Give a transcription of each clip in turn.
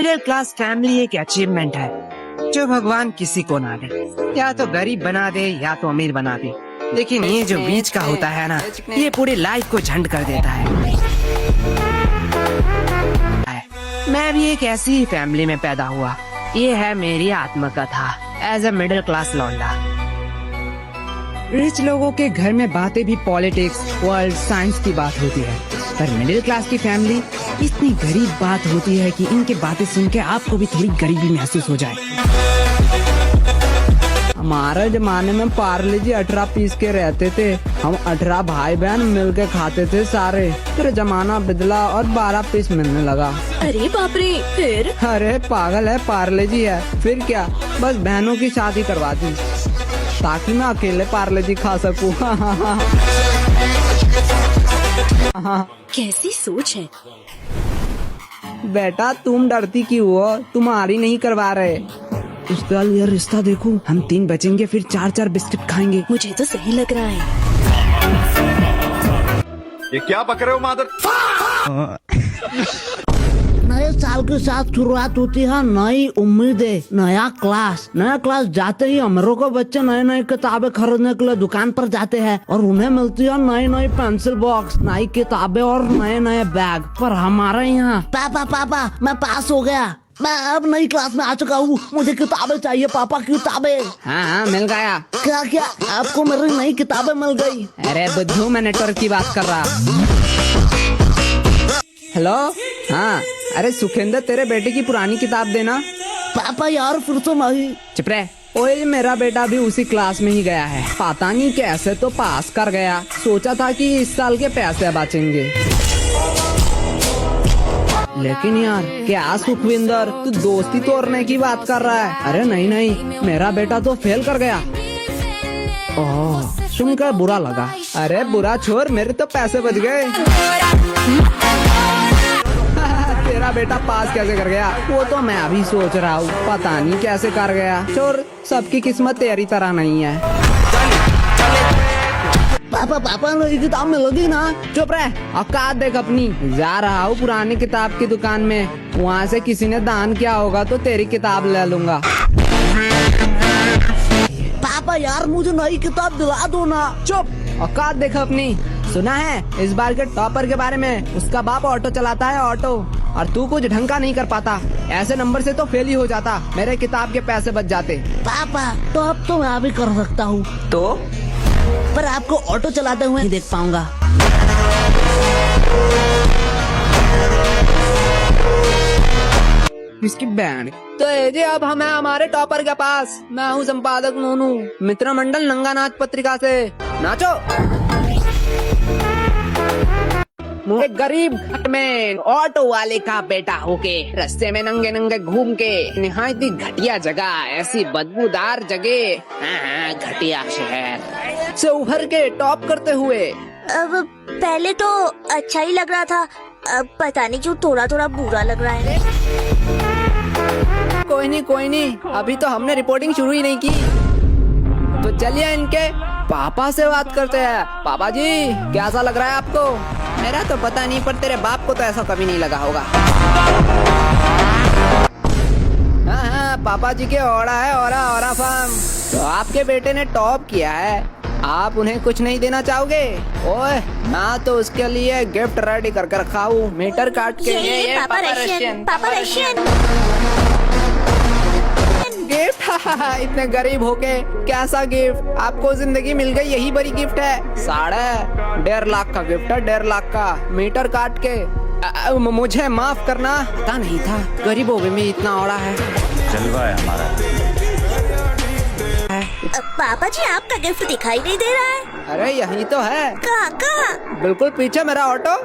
Middle class family एक achievement है जो भगवान किसी को ना दे, या तो गरीब बना दे या तो अमीर बना दे, लेकिन ये जो बीच का होता है ना, ये पूरी लाइफ को झंड कर देता है। मैं भी एक ऐसी ही फैमिली में पैदा हुआ। ये है मेरी आत्मकथा एज ए मिडिल क्लास लौंडा। रिच लोगों के घर में बातें भी पॉलिटिक्स, वर्ल्ड, साइंस की बात होती है, पर मिडिल क्लास की फैमिली इतनी गरीब बात होती है कि इनके बातें सुन के आपको भी थोड़ी गरीबी महसूस हो जाए। हमारे जमाने में पार्ले जी 18 पीस के रहते थे। हम 18 भाई बहन मिलके खाते थे सारे। फिर जमाना बदला और 12 पीस मिलने लगा। अरे बाप रे, फिर? अरे पागल है, पार्ले जी है, फिर क्या, बस बहनों की शादी करवा दी ताकि मैं अकेले पार्ले जी खा सकूं। कैसी सोच है बेटा, तुम डरती क्यों हो? तुम्हारी नहीं करवा रहे। उसका ये रिश्ता देखो, हम 3 बचेंगे फिर 4-4 बिस्किट खाएंगे। मुझे तो सही लग रहा है। ये क्या पक रहे हो मादर? नए साल के साथ शुरुआत होती है नई उम्मीदें, नया क्लास। नया क्लास जाते ही अमीरों को बच्चे नए नए किताबें खरीदने के लिए दुकान पर जाते हैं और उन्हें मिलती है नई नई पेंसिल बॉक्स, नई किताबें और नए नए बैग। पर हमारे यहाँ पापा पापा मैं पास हो गया, मैं अब नई क्लास में आ चुका हूँ, मुझे किताबें चाहिए पापा, किताबें। हाँ, मिल गया। क्या क्या आपको मेरी नई किताबें मिल गई? अरे बुद्धू, मैं नेटवर्क की बात कर रहा। हेलो, हाँ, अरे सुखेंद्र, तेरे बेटे की पुरानी किताब देना। पापा यार फिर तो नहीं। चुप रह। ओए, मेरा बेटा भी उसी क्लास में ही गया है, पता नहीं कैसे तो पास कर गया। सोचा था कि इस साल के पैसे बचेंगे, लेकिन यार क्या सुखविंदर, तू दोस्ती तोड़ने की बात कर रहा है? अरे नहीं नहीं, मेरा बेटा तो फेल कर गया। ओह, सुनकर बुरा लगा। अरे बुरा छोड़, मेरे तो पैसे बच गए। तेरा बेटा पास कैसे कर गया? वो तो मैं अभी सोच रहा हूँ, पता नहीं कैसे कर गया। छोड़, सबकी किस्मत तेरी तरह नहीं है। पापा पापा नई किताब मिलेगी ना? चुप रह, औकात देख अपनी। जा रहा हूँ पुरानी किताब की दुकान में, वहाँ से किसी ने दान किया होगा तो तेरी किताब ले लूंगा। पापा यार मुझे नई किताब दिला दो ना। चुप, औकात देख अपनी। सुना है इस बार के टॉपर के बारे में? उसका बाप ऑटो चलाता है, ऑटो, और तू कुछ ढंग का नहीं कर पाता। ऐसे नंबर से तो फेल ही हो जाता, मेरे किताब के पैसे बच जाते। पापा तो अब तो मैं भी कर सकता हूँ, तो पर आपको ऑटो चलाते हुए नहीं देख पाऊंगा। इसकी बैंड तो जी, अब हमें हमारे टॉपर के पास। मैं हूँ संपादक मोनू, मित्र मंडल नंगा नाच पत्रिका से। नाचो। एक गरीब घट में ऑटो वाले का बेटा होके रास्ते में नंगे नंगे घूम के, निहायत ही घटिया जगह, ऐसी बदबूदार जगह, घटिया शहर से उभर के टॉप करते हुए। अब पहले तो अच्छा ही लग रहा था, अब पता नहीं क्यों थोड़ा थोड़ा बुरा लग रहा है। कोई नहीं, अभी तो हमने रिपोर्टिंग शुरू ही नहीं की। तो चलिए इनके पापा से बात करते हैं। पापा जी, कैसा लग रहा है आपको? मेरा तो पता नहीं, पर तेरे बाप को तो ऐसा कभी नहीं लगा होगा। हाँ, पापा जी के ओरा है, ओरा फार्म। तो आपके बेटे ने टॉप किया है, आप उन्हें कुछ नहीं देना चाहोगे? ओए, मैं तो उसके लिए गिफ्ट रेडी करके रखा हूँ, मीटर काट के। ये पापा रशियन गिफ्ट। इतने गरीब होके कैसा गिफ्ट? आपको जिंदगी मिल गई, यही बड़ी गिफ्ट है। 1.5 लाख का गिफ्ट है, 1.5 लाख का, मीटर काट के। मुझे माफ करना, पता नहीं था गरीबों में इतना औड़ा है। जलवा है हमारा। पापा जी, आपका गिफ्ट दिखाई नहीं दे रहा है। अरे यही तो है। कहाँ? बिल्कुल पीछे मेरा ऑटो।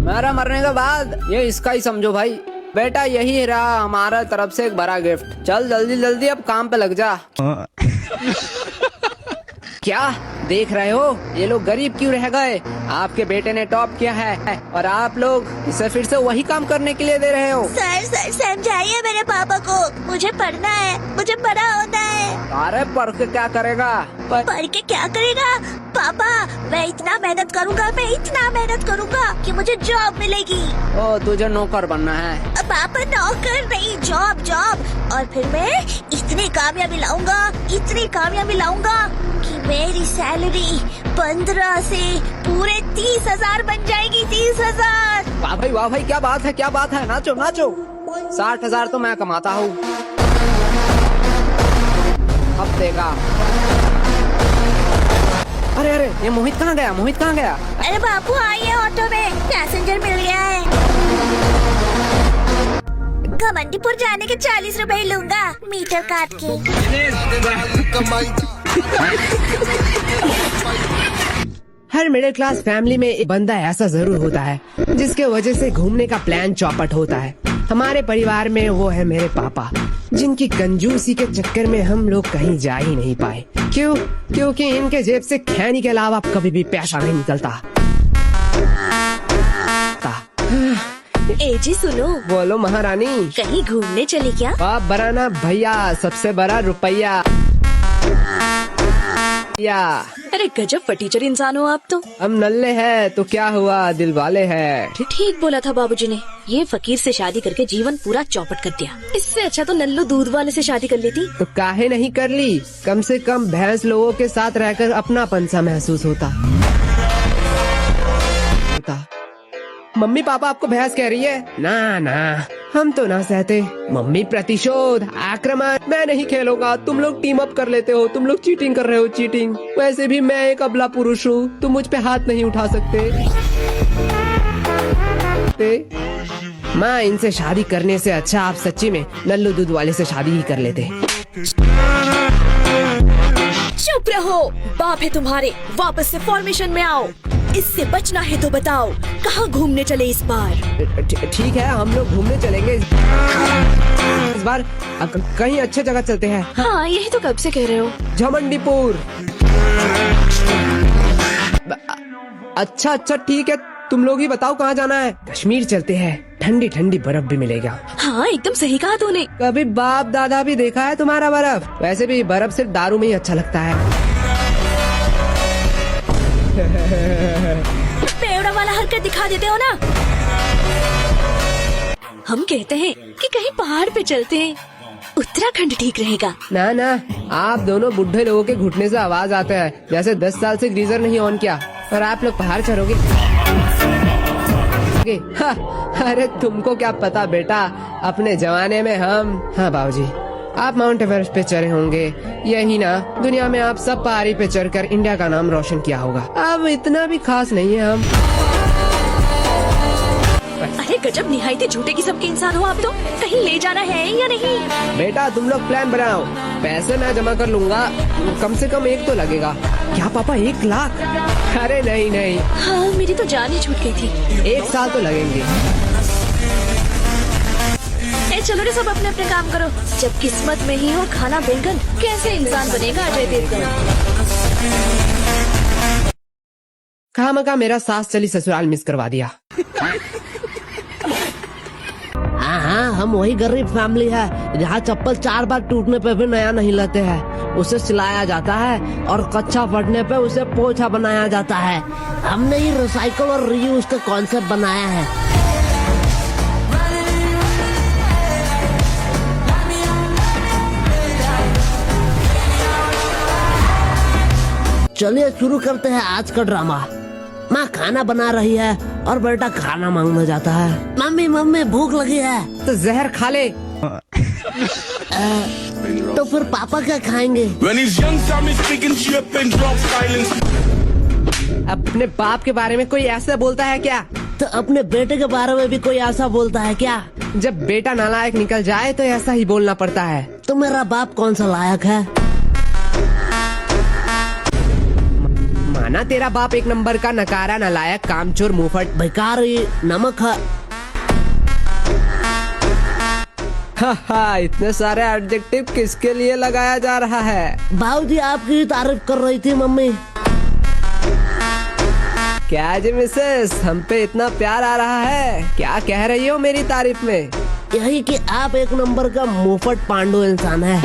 मेरा मरने के बाद ये इसका ही समझो भाई। बेटा, यही रहा हमारा तरफ से एक बड़ा गिफ्ट। चल जल्दी जल्दी अब काम पे लग जा। क्या देख रहे हो, ये लोग गरीब क्यों रह गए? आपके बेटे ने टॉप किया है और आप लोग इसे फिर से वही काम करने के लिए दे रहे हो। सर समझाइए मेरे पापा को, मुझे पढ़ना है, मुझे बड़ा होना है। अरे पढ़ के क्या करेगा? पढ़ के क्या करेगा? पापा मैं इतना मेहनत करूँगा कि मुझे जॉब मिलेगी। ओ तुझे नौकर बनना है? पापा नौकर नहीं, जॉब। और फिर मैं इतनी कामयाबी लाऊंगा कि मेरी सैलरी 15 से पूरे 30,000 बन जाएगी। 30,000। वाह भाई क्या बात है। नाचो 60,000 तो मैं कमाता हूँ हफ्ते का। अरे ये मोहित कहाँ गया? अरे बापू आइए, ऑटो में पैसेंजर मिल गया है। घमंडीपुर जाने के 40 रुपए लूंगा मीटर काट के। हर मिडिल क्लास फैमिली में एक बंदा ऐसा जरूर होता है जिसके वजह से घूमने का प्लान चौपट होता है। हमारे परिवार में वो है मेरे पापा, जिनकी कंजूसी के चक्कर में हम लोग कहीं जा ही नहीं पाए। क्योंकि इनके जेब से खैनी के अलावा कभी भी पैसा नहीं निकलता। जी सुनो, बोलो महारानी। कहीं घूमने चले क्या? बाप बराना भैया, सबसे बड़ा रुपया। अरे गजब फटीचर इंसान हो आप तो। हम नल्ले हैं तो क्या हुआ, दिल वाले हैं। ठीक बोला था बाबूजी ने। ये फकीर से शादी करके जीवन पूरा चौपट कर दिया। इससे अच्छा तो नल्लू दूध वाले से शादी कर लेती। तो काहे नहीं कर ली? कम से कम भैंस लोगों के साथ रहकर अपनापन सा महसूस होता। मम्मी पापा आपको भैंस कह रही है? ना हम तो ना सहते। मम्मी प्रतिशोध, आक्रमण, मैं नहीं खेलूंगा। तुम लोग टीम अप कर लेते हो, तुम लोग चीटिंग कर रहे हो, चीटिंग। वैसे भी मैं एक अबला पुरुष हूँ, तुम मुझ पे हाथ नहीं उठा सकते। माँ, इनसे शादी करने से अच्छा आप सच्ची में नल्लू दूध वाले से शादी ही कर लेते। चुप रहो, बाप है तुम्हारे, वापस से फॉर्मेशन में आओ। इससे बचना है तो बताओ, कहाँ घूमने चले इस बार? ठीक है, हम लोग घूमने चलेंगे इस बार। कहीं अच्छे जगह चलते हैं। हाँ, यही तो कब से कह रहे हो। झमंडीपुर। अच्छा ठीक है, तुम लोग ही बताओ कहाँ जाना है। कश्मीर चलते हैं, ठंडी ठंडी बर्फ भी मिलेगा। हाँ, एकदम सही कहा तूने। कभी बाप दादा भी देखा है तुम्हारा बर्फ? वैसे भी बर्फ सिर्फ दारू में ही अच्छा लगता है। पेड़ वाला हरकत दिखा देते हो ना। हम कहते हैं कि कहीं पहाड़ पे चलते हैं, उत्तराखंड ठीक रहेगा। ना, आप दोनों बुढ़े लोगों के घुटने से आवाज आता है जैसे 10 साल से गीजर नहीं ऑन किया और आप लोग पहाड़ चढ़ोगे। अरे तुमको क्या पता बेटा, अपने जमाने में हम। हाँ बाबूजी, आप माउंट एवरेस्ट पे चढ़े होंगे, यही ना? दुनिया में आप सब पहाड़ी पे चढ़कर इंडिया का नाम रोशन किया होगा। अब इतना भी खास नहीं है हम। अरे गजब निहायते झूठे किस्म के इंसान हो आप तो। कहीं ले जाना है या नहीं? बेटा तुम लोग प्लान बनाओ, पैसे मैं जमा कर लूंगा, कम से कम 1 तो लगेगा। क्या पापा 1 लाख? अरे नहीं। हाँ, मेरी तो जान ही छूट गई थी। 1 साल तो लगेंगे। चलो रे, सब अपने अपने काम करो। जब किस्मत में ही हो खाना बैंगन, कैसे इंसान बनेगा अजय देवगन। खामखा मेरा सास चली ससुराल मिस करवा दिया। हाँ, हम वही गरीब फैमिली है जहाँ चप्पल 4 बार टूटने पे भी नया नहीं लेते हैं। उसे सिलाया जाता है और कच्चा फटने पे उसे पोछा बनाया जाता है। हमने ही रिसाइकल और रीयूज का कॉन्सेप्ट बनाया है। चलिए शुरू करते हैं आज का ड्रामा। माँ खाना बना रही है और बेटा खाना मांगने जाता है। मम्मी भूख लगी है। तो जहर खा ले। तो फिर पापा क्या खाएंगे? When he's young, Sam is speaking chip and drop silence. अपने बाप के बारे में कोई ऐसा बोलता है क्या? तो अपने बेटे के बारे में भी कोई ऐसा बोलता है क्या? जब बेटा नालायक निकल जाए तो ऐसा ही बोलना पड़ता है। तो मेरा बाप कौन सा लायक है? माना तेरा बाप 1 नंबर का नकारा, नालायक, कामचोर, मुंहफट, बेकारी, नमक है। इतने सारे एडजेक्टिव किसके लिए लगाया जा रहा है? बाबूजी आपकी तारीफ कर रही थी मम्मी। क्या जी मिसेस, हम पे इतना प्यार आ रहा है? क्या कह रही हो मेरी तारीफ में? यही कि आप 1 नंबर का मुंहफट पांडु इंसान है।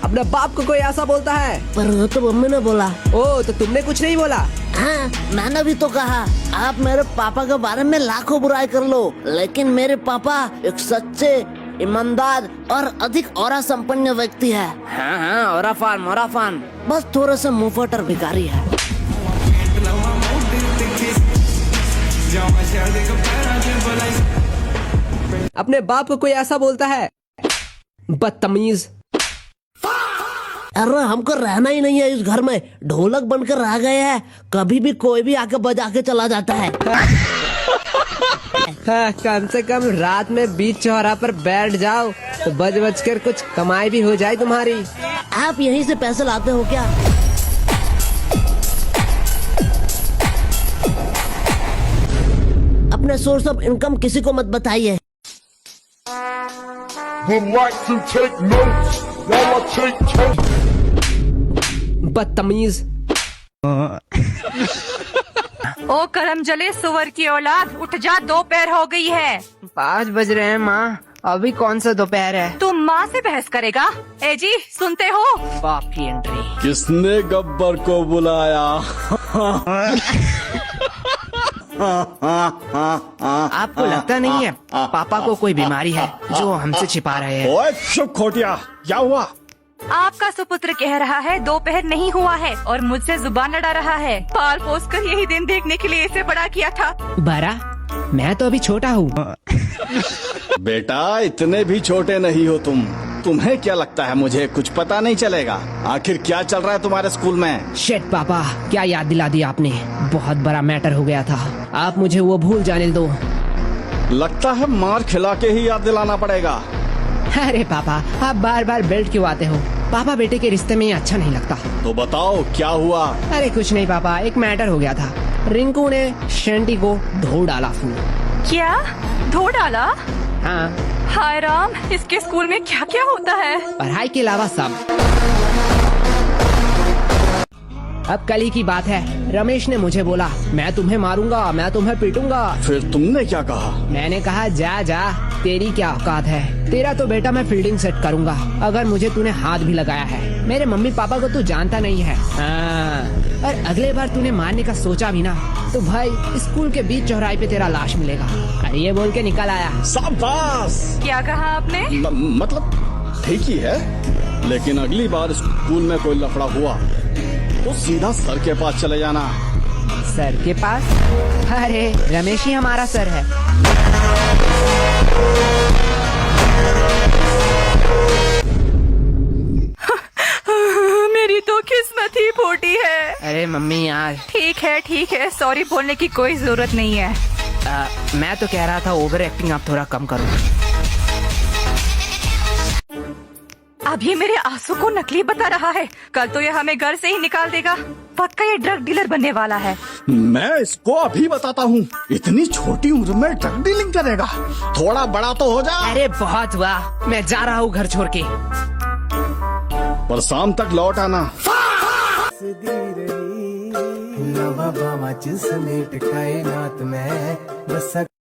अब अपने बाप को कोई ऐसा बोलता है? पर वो तो मम्मी ने बोला। ओ तो तुमने कुछ नहीं बोला? हाँ, मैंने भी तो कहा। आप मेरे पापा के बारे में लाखों बुराई कर लो, लेकिन मेरे पापा एक सच्चे, ईमानदार और अधिक ऑरा संपन्न व्यक्ति है। हाँ ओराफान बस थोड़े से मुंहफट भिखारी है। अपने बाप को कोई ऐसा बोलता है? बदतमीज। अरे हमको रहना ही नहीं है इस घर में, ढोलक बनकर रह गए हैं। कभी भी कोई भी आके बजा के चला जाता है। हाँ, कम से कम रात में बीच चौराहा पर बैठ जाओ तो बज बज कर कुछ कमाई भी हो जाए तुम्हारी। आप यहीं से पैसे लाते हो क्या? अपने सोर्स ऑफ इनकम किसी को मत बताइए। Would like to take notes while I take toast. बदतमीज। ओ करम जले सुअर की औलाद, उठ जा, दोपहर हो गई है। 5 बज रहे हैं माँ, अभी कौन सा दोपहर है? तुम माँ से बहस करेगा? ए जी सुनते हो? बाप की एंट्री। किसने गब्बर को बुलाया? आपको लगता नहीं है पापा को कोई बीमारी है जो हमसे छिपा रहे हैं? ओए चुप खोटिया, क्या हुआ? आपका सुपुत्र कह रहा है दोपहर नहीं हुआ है और मुझसे जुबान लड़ा रहा है। पाल पोस कर यही दिन देखने के लिए इसे बड़ा किया था। बड़ा? मैं तो अभी छोटा हूँ। बेटा इतने भी छोटे नहीं हो तुम। तुम्हें क्या लगता है मुझे कुछ पता नहीं चलेगा? आखिर क्या चल रहा है तुम्हारे स्कूल में? शिट पापा, क्या याद दिला दी आपने। बहुत बड़ा मैटर हो गया था। आप मुझे वो भूल जाने दो। लगता है मार खिला के ही याद दिलाना पड़ेगा। अरे पापा, आप बार बार बेल्ट क्यों आते हो? पापा बेटे के रिश्ते में ये अच्छा नहीं लगता। तो बताओ क्या हुआ? अरे कुछ नहीं पापा, एक मैटर हो गया था। रिंकू ने शेंटी को धो डाला फूल। क्या धो डाला? हाँ, हाय राम, इसके स्कूल में क्या क्या होता है? पढ़ाई के अलावा सब। अब कल ही की बात है, रमेश ने मुझे बोला मैं तुम्हें मारूंगा, मैं तुम्हें पीटूंगा। फिर तुमने क्या कहा? मैंने कहा जा जा, तेरी क्या औकात है? तेरा तो बेटा मैं फील्डिंग सेट करूंगा अगर मुझे तूने हाथ भी लगाया है। मेरे मम्मी पापा को तू जानता नहीं है। हाँ, और अगले बार तूने मारने का सोचा भी ना तो भाई स्कूल के बीच चौराहे पे तेरा लाश मिलेगा। अरे ये बोल के निकल आया। शाबाश। क्या कहा आपने? मतलब ठीक ही है, लेकिन अगली बार स्कूल में कोई लफड़ा हुआ तो सीधा सर के पास चले जाना। सर के पास? अरे रमेश ही हमारा सर है। मेरी तो किस्मत ही फूटी है। अरे मम्मी यार। ठीक है, सॉरी बोलने की कोई जरूरत नहीं है। मैं तो कह रहा था ओवर एक्टिंग आप थोड़ा कम करो। अब ये मेरे आंसू को नकली बता रहा है। कल तो ये हमें घर से ही निकाल देगा। पक्का ये ड्रग डीलर बनने वाला है। मैं इसको अभी बताता हूँ, इतनी छोटी उम्र में ड्रग डीलिंग करेगा। थोड़ा बड़ा तो हो जा। अरे बहुत हुआ, मैं जा रहा हूँ घर छोड़ के। पर शाम तक लौट आना। कायनात में बस